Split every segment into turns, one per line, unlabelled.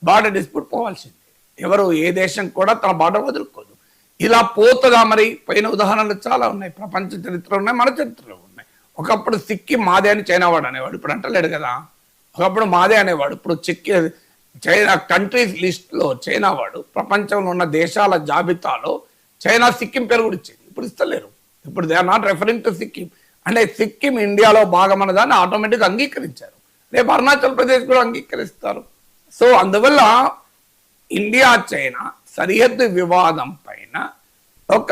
Border dispute పోవాల్సిందే. ఎవరు ఏ దేశం కూడా తన బార్డర్ వదులుకోదు. ఇలా పోతుందా మరి? పోయిన ఉదాహరణలు చాలా ఉన్నాయి, ప్రపంచ చరిత్రలో ఉన్నాయి, మన చరిత్రలో ఉన్నాయి. ఒకప్పుడు సిక్కిం మాదే అని చైనా వాడు అనేవాడు, ఇప్పుడు అంటలేడు కదా. ఒకప్పుడు మాదే అనేవాడు, ఇప్పుడు చైనా కంట్రీస్ లిస్ట్లో చైనా వాడు. ప్రపంచంలో ఉన్న దేశాల జాబితాలో చైనా సిక్కిం పేరు కూడా ఇచ్చింది, ఇప్పుడు ఇస్తలేరు. ఇప్పుడు they are not referring to Sikkim. అంటే సిక్కిం ఇండియాలో భాగం అన్నదాన్ని ఆటోమేటిక్గా అంగీకరించారు. రేపు అరుణాచల్ ప్రదేశ్ కూడా అంగీకరిస్తారు. సో అందువల్ల ఇండియా చైనా సరిహద్దు వివాదం పైన ఒక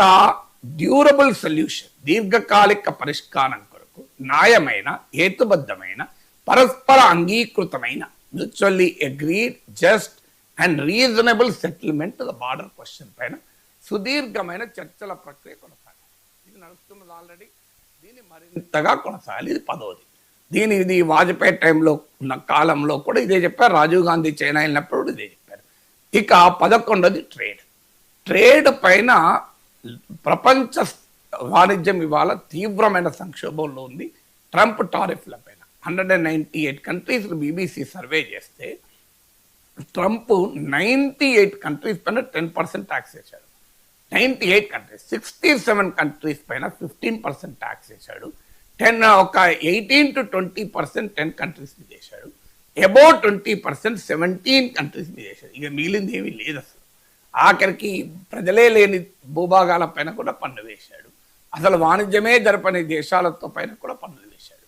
డ్యూరబుల్ సొల్యూషన్, దీర్ఘకాలిక పరిష్కారం కొరకు న్యాయమైన, హేతుబద్ధమైన, పరస్పర అంగీకృతమైన, mutually agreed, just and reasonable settlement the border question పైన సుదీర్ఘమైన చర్చల ప్రక్రియ కొనసాగాలి. ఇది నడుస్తున్నది ఆల్రెడీ, దీన్ని మరింతగా కొనసాగాలి. ఇది 10వది. ఇది వాజ్పేయి టైంలో ఉన్న కాలంలో కూడా ఇదే చెప్పారు, రాజీవ్ గాంధీ చైనా వెళ్ళినప్పుడు ఇదే చెప్పారు. ఇక 11వది ట్రేడ్ పైన ప్రపంచ వాణిజ్యం ఇవాళ తీవ్రమైన సంక్షోభంలో ఉంది. ట్రంప్ టారిఫ్ల పైన 198 కంట్రీస్ బీబీసీ సర్వే చేస్తే ట్రంప్ 98 కంట్రీస్ పైన 10% ట్యాక్స్ వేశాడు. 98 కంట్రీస్, 67 కంట్రీస్ పైన 15% ట్యాక్స్ వేశాడు. 18 to 20% 10 కంట్రీస్ మీద వేశాడు. అబౌవ్ 20% 17 కంట్రీస్ మీద వేశాడు. ఇక మిగిలింది ఏమీ లేదు అసలు. ఆఖరికి ప్రజలే లేని భూభాగాల పైన కూడా పన్ను వేశాడు. అసలు వాణిజ్యమే జరపని దేశాలతో పైన కూడా పన్నులు వేశాడు.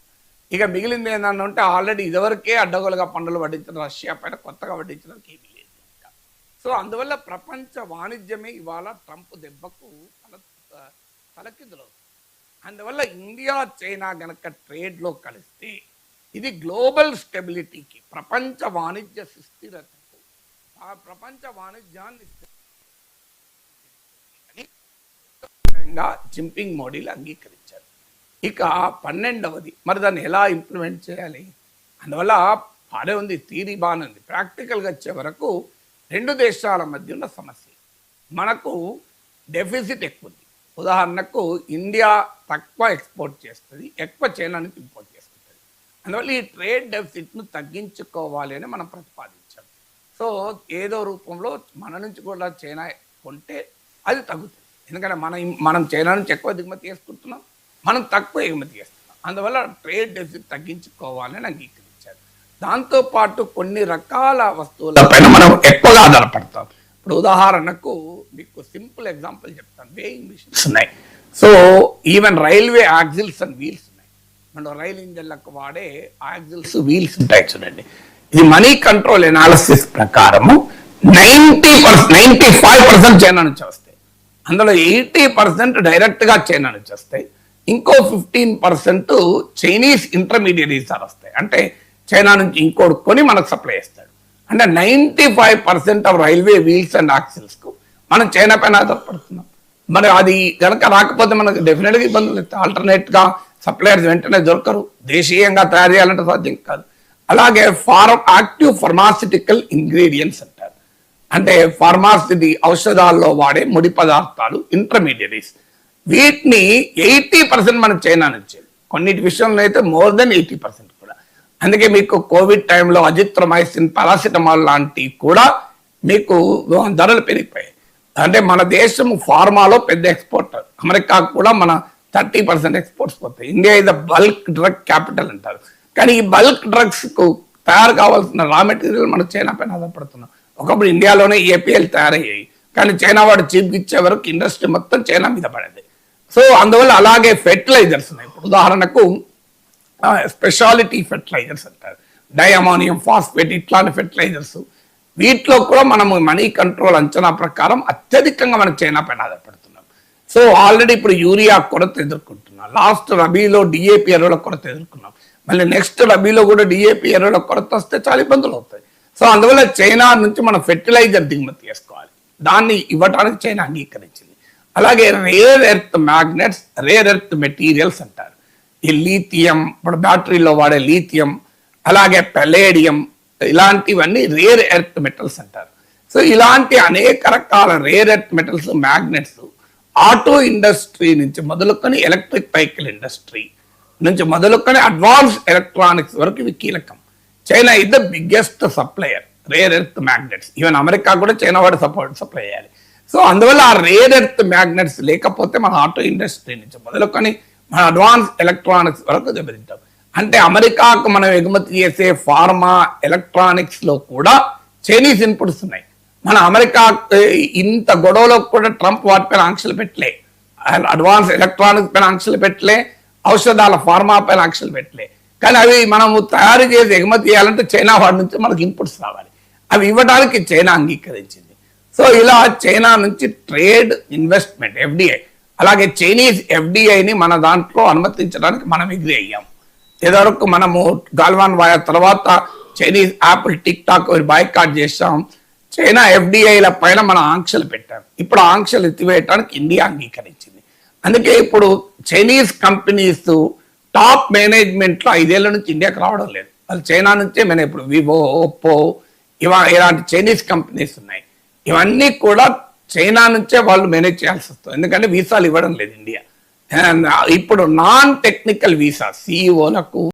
ఇక మిగిలింది ఏంటంటే ఉంటే ఆల్రెడీ ఇదివరకే అడ్డగోలుగా పన్నులు వడ్డించిన రష్యా పైన కొత్తగా వడ్డించడానికి ఏమీ లేదు. సో అందువల్ల ప్రపంచ వాణిజ్యమే ఇవాళ ట్రంప్ దెబ్బకు తలకిందులవుతుంది. అందువల్ల ఇండియా చైనా గనక ట్రేడ్లో కలిస్తే ఇది గ్లోబల్ స్టెబిలిటీకి, ప్రపంచ వాణిజ్య సుస్థిరతకు, ఆ ప్రపంచ వాణిజ్యాన్ని జింపింగ్ మోడీలు అంగీకరించారు. ఇక 12వది, మరి దాన్ని ఎలా ఇంప్లిమెంట్ చేయాలి? అందువల్ల బాగానే ఉంది, థియరీ బాగానే ఉంది. ప్రాక్టికల్గా వచ్చే వరకు రెండు దేశాల మధ్య ఉన్న సమస్య, మనకు డెఫిసిట్ ఎక్కువ ఉంది. ఉదాహరణకు ఇండియా తక్కువ ఎక్స్పోర్ట్ చేస్తుంది, ఎక్కువ చైనా నుంచి ఇంపోర్ట్ చేస్తుంది. అందువల్ల ఈ ట్రేడ్ డెఫిసిట్ను తగ్గించుకోవాలి అని మనం ప్రతిపాదించాం. సో ఏదో రూపంలో మన నుంచి కూడా చైనా కొంటే అది తగ్గుతుంది. ఎందుకంటే మనం చైనా నుంచి ఎక్కువ దిగుమతి చేసుకుంటున్నాం, మనం తక్కువ ఎగుమతి చేస్తున్నాం. అందువల్ల ట్రేడ్ డెఫిసిట్ తగ్గించుకోవాలని అంగీకరించారు. దాంతోపాటు కొన్ని రకాల వస్తువులపైన మనం ఎక్కువగా ఆధారపడతాం. ఇప్పుడు ఉదాహరణకు మీకు సింపుల్ ఎగ్జాంపుల్ చెప్తాను, వేయింగ్ మిషన్స్ ఉన్నాయి. So even railway axles and wheels ఉన్నాయి. మనం రైలు ఇంజన్లకు వాడే యాక్సిల్స్, వీల్స్ ఉంటాయి చూడండి. ఇది మనీ కంట్రోల్ ఎనాలిసిస్ ప్రకారము 95% చైనా నుంచి వస్తాయి. అందులో 80% డైరెక్ట్గా చైనా నుంచి వస్తాయి. ఇంకో 15% చైనీస్ ఇంటర్మీడియరీస్ వస్తాయి. అంటే చైనా నుంచి ఇంకోటి కొని మనకు సప్లై చేస్తాడు. అంటే 95% ఆఫ్ రైల్వే వీల్స్ అండ్ యాక్సిల్స్కు మనం చైనా పైన ఆధారపడుతున్నాం. మరి అది కనుక రాకపోతే మనకు డెఫినెట్గా ఇబ్బందులు వస్తాయి. ఆల్టర్నేట్గా సప్లయర్స్ వెంటనే దొరకరు, దేశీయంగా తయారు చేయాలంటే సాధ్యం కాదు. అలాగే యాక్టివ్ ఫార్మాసిటికల్ ఇంగ్రీడియంట్స్ అంటారు. అంటే ఫార్మాసిటీ ఔషధాల్లో వాడే ముడి పదార్థాలు, ఇంటర్మీడియరీస్, వీటిని 80% మనం చైనా నుంచి, కొన్నిటి విషయంలో అయితే మోర్ దెన్ 80% కూడా. అందుకే మీకు కోవిడ్ టైంలో అజిత్రోమైసిన్, పారాసిటమాల్ లాంటివి కూడా మీకు ధరలు పెరిగిపోయాయి. అంటే మన దేశం ఫార్మాలో పెద్ద ఎక్స్పోర్టర్. అమెరికా కూడా మన 30% ఎక్స్పోర్ట్స్ పోతాయి. India is the bulk drug capital అంటారు. కానీ ఈ బల్క్ డ్రగ్స్కు తయారు కావాల్సిన రా మెటీరియల్ మనం చైనా పైన ఆధారపడుతున్నాం. ఒకప్పుడు ఇండియాలోనే ఏపీఎల్ తయారయ్యాయి, కానీ చైనా వాడు చీప్ ఇచ్చే వరకు ఇండస్ట్రీ మొత్తం చైనా మీద పడేది. సో అందువల్ల అలాగే ఫెర్టిలైజర్స్ ఉన్నాయి. ఇప్పుడు ఉదాహరణకు స్పెషాలిటీ ఫెర్టిలైజర్స్ అంటారు, డైఅమోనియం ఫాస్ఫేట్, ఇట్లాంటి ఫెర్టిలైజర్స్. వీటిలో కూడా మనము మనీ కంట్రోల్ అంచనా ప్రకారం అత్యధికంగా మనం చైనా పైన ఆధారపడుతున్నాం. సో ఆల్రెడీ ఇప్పుడు యూరియా కొరత ఎదుర్కొంటున్నాం. లాస్ట్ రబీలో డిఏపి ఎరువుల కొరత ఎదుర్కొన్నాం. మళ్ళీ నెక్స్ట్ రబీలో కూడా డిఏపి ఎరువుల కొరత వస్తే చాలా ఇబ్బందులు అవుతాయి. సో అందువల్ల చైనా నుంచి మనం ఫెర్టిలైజర్ దిగుమతి చేసుకోవాలి. దాన్ని ఇవ్వడానికి చైనా అంగీకరించింది. అలాగే rare earth magnets, rare earth materials అంటారు. ఈ లీథియం, ఇప్పుడు బ్యాటరీలో వాడే లీథియం, అలాగే పెలేడియం, ఇలాంటివన్నీ రేర్ ఎర్త్ మెటల్స్ అంటారు. సో ఇలాంటి అనేక రకాల rare earth metals, magnets auto industry నుంచి మొదలుకొని ఎలక్ట్రిక్ వెహికల్ ఇండస్ట్రీ నుంచి మొదలుకొని అడ్వాన్స్ ఎలక్ట్రానిక్స్ వరకు ఇవి కీలకం. China is the biggest supplier rare earth magnets. Even America కూడా చైనా వాడు సప్లై చేయాలి. సో అందువల్ల ఆ రేర్ ఎర్త్ మ్యాగ్నెట్స్ లేకపోతే మన ఆటో ఇండస్ట్రీ నుంచి మొదలుకొని మన అడ్వాన్స్ ఎలక్ట్రానిక్స్ వరకు దెబ్బతింటాం. అంటే అమెరికాకు మనం ఎగుమతి చేసే ఫార్మా ఎలక్ట్రానిక్స్ లో కూడా చైనీస్ ఇన్పుట్స్ ఉన్నాయి. మన అమెరికా ఇంత గొడవలో కూడా ట్రంప్ వాటిపైన ఆంక్షలు పెట్టలే, అడ్వాన్స్ ఎలక్ట్రానిక్స్ పైన ఆంక్షలు పెట్టలే, ఔషధాల ఫార్మా పైన ఆంక్షలు పెట్టలే. కానీ అవి మనము తయారు చేసి ఎగుమతి చేయాలంటే చైనా వాడి నుంచి మనకు ఇన్పుట్స్ రావాలి. అవి ఇవ్వడానికి చైనా అంగీకరించింది. సో ఇలా చైనా నుంచి ట్రేడ్ ఇన్వెస్ట్మెంట్ ఎఫ్డిఐ, అలాగే చైనీస్ ఎఫ్డిఐని మన దాంట్లో అనుమతించడానికి మనం ఎగ్రీ అయ్యాం. ఇదివరకు మనము గాల్వాన్ వాయా తర్వాత Chinese Apple, tick talk boycott చేసాం. చైనా ఎఫ్డిఐల పైన మనం ఆంక్షలు పెట్టాం. ఇప్పుడు ఆంక్షలు ఎత్తివేయడానికి ఇండియా అంగీకరించింది. అందుకే ఇప్పుడు చైనీస్ కంపెనీస్ టాప్ మేనేజ్మెంట్ లో 5 ఏళ్ల నుంచి ఇండియాకి రావడం లేదు. వాళ్ళు చైనా నుంచే మన ఇప్పుడు వివో, ఓప్పో ఇలాంటి చైనీస్ కంపెనీస్ ఉన్నాయి. ఇవన్నీ కూడా చైనా నుంచే వాళ్ళు మేనేజ్ చేయాల్సి వస్తుంది. ఎందుకంటే వీసాలు ఇవ్వడం లేదు ఇండియా. ఇప్పుడు నాన్ టెక్నికల్ వీసా సిఇఓలకు